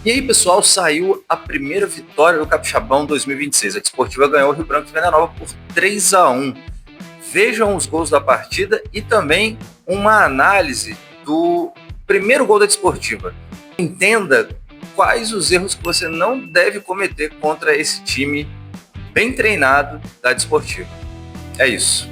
E aí, pessoal, saiu a primeira vitória do Capixabão 2026. A Desportiva ganhou o Rio Branco de Venda Nova por 3-1. Vejam os gols da partida e também uma análise do primeiro gol da Desportiva. Entenda quais os erros que você não deve cometer contra esse time bem treinado da Desportiva. É isso.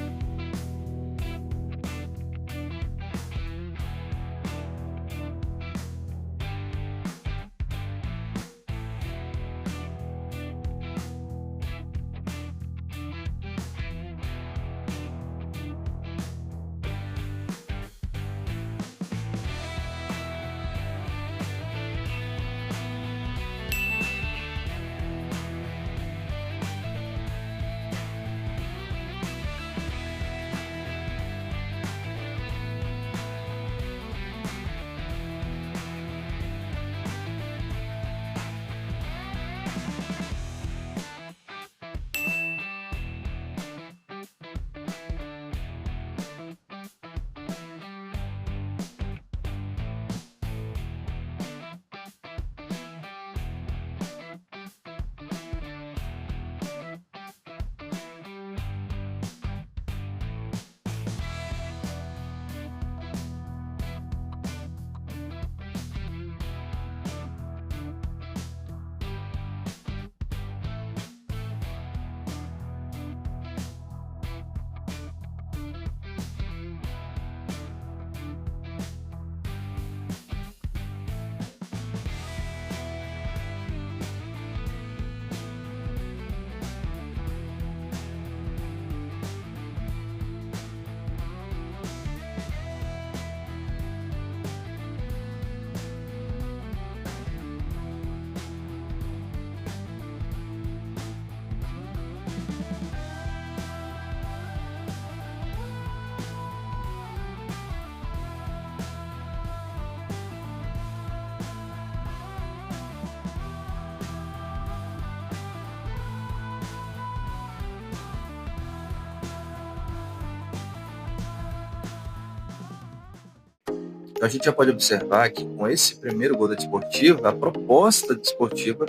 Então a gente já pode observar que com esse primeiro gol da Desportiva, a proposta da Desportiva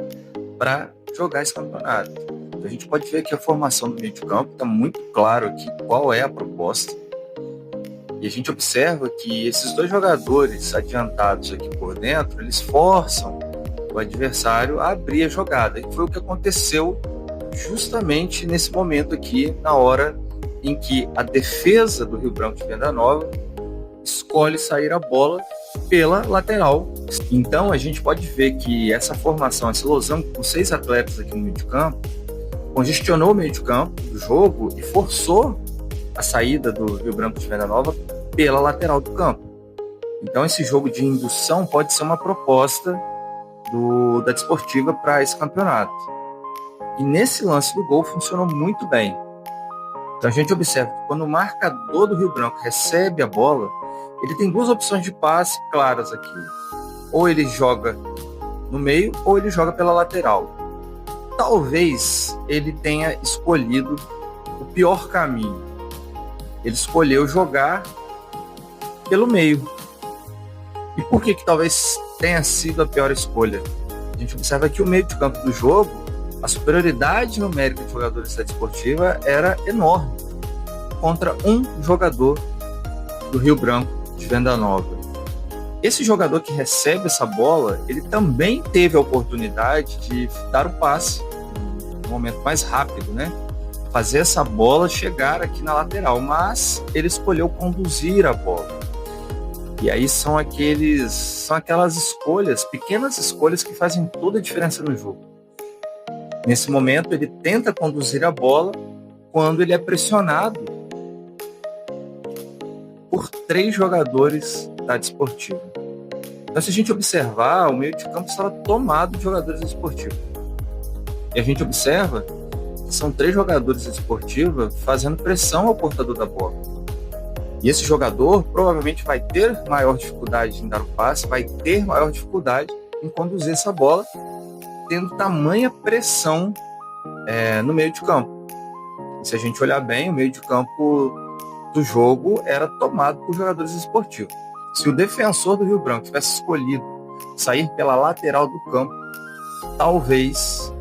para jogar esse campeonato. Então a gente pode ver que a formação do meio de campo está muito claro aqui qual é a proposta. E a gente observa que esses dois jogadores adiantados aqui por dentro, eles forçam o adversário a abrir a jogada. E foi o que aconteceu justamente nesse momento aqui, na hora em que a defesa do Rio Branco de Venda Nova escolhe sair a bola pela lateral. Então a gente pode ver que essa formação, essa losango com 6 atletas aqui no meio de campo, congestionou o meio de campo do jogo e forçou a saída do Rio Branco de Venda Nova pela lateral do campo. Então esse jogo de indução pode ser uma proposta da Desportiva para esse campeonato. E nesse lance do gol funcionou muito bem. Então a gente observa que quando o marcador do Rio Branco recebe a bola, ele tem duas opções de passe claras aqui. Ou ele joga no meio, ou ele joga pela lateral. Talvez ele tenha escolhido o pior caminho. Ele escolheu jogar pelo meio. E por que talvez tenha sido a pior escolha? A gente observa que o meio de campo do jogo, a superioridade numérica de jogadores da Desportiva era enorme contra um jogador do Rio Branco de Venda Nova. Esse jogador que recebe essa bola, ele também teve a oportunidade de dar o passe no momento mais rápido, né? Fazer essa bola chegar aqui na lateral, mas ele escolheu conduzir a bola. E aí são aquelas escolhas, pequenas escolhas que fazem toda a diferença no jogo. Nesse momento, ele tenta conduzir a bola quando ele é pressionado por 3 jogadores da Desportiva. Então, se a gente observar, o meio de campo estava tomado de jogadores da Desportiva. E a gente observa que são 3 jogadores da Desportiva fazendo pressão ao portador da bola. E esse jogador provavelmente vai ter maior dificuldade em dar o passe, vai ter maior dificuldade em conduzir essa bola, tendo tamanha pressão no meio de campo. E se a gente olhar bem, o meio de campo do jogo era tomado por jogadores esportivos. Se o defensor do Rio Branco tivesse escolhido sair pela lateral do campo, talvez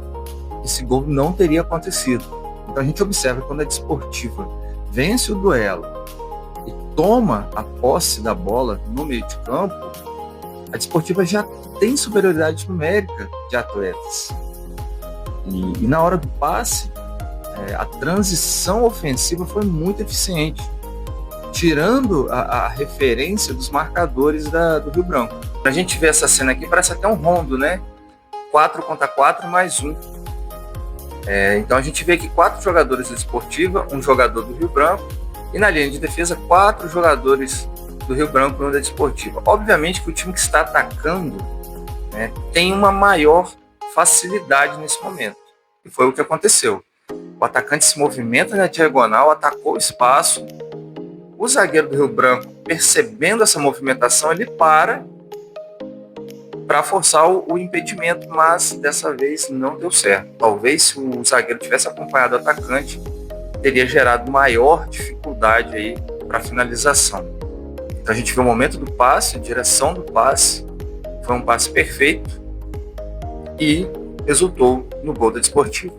esse gol não teria acontecido. Então a gente observa que quando a Desportiva vence o duelo e toma a posse da bola no meio de campo, a Desportiva já tem superioridade numérica de atletas. E na hora do passe, a transição ofensiva foi muito eficiente, tirando a referência dos marcadores do Rio Branco. A gente vê essa cena aqui, parece até um rondo, né? 4 contra 4 mais 1. Então a gente vê aqui 4 jogadores da Desportiva, um jogador do Rio Branco, e na linha de defesa 4 jogadores do Rio Branco e um da Desportiva. Obviamente que o time que está atacando, né, tem uma maior facilidade nesse momento. E foi o que aconteceu. O atacante se movimenta na diagonal, atacou o espaço. O zagueiro do Rio Branco, percebendo essa movimentação, ele para forçar o impedimento, mas dessa vez não deu certo. Talvez se o zagueiro tivesse acompanhado o atacante, teria gerado maior dificuldade aí para a finalização. Então a gente vê o momento do passe, a direção do passe, foi um passe perfeito e resultou no gol da Desportiva.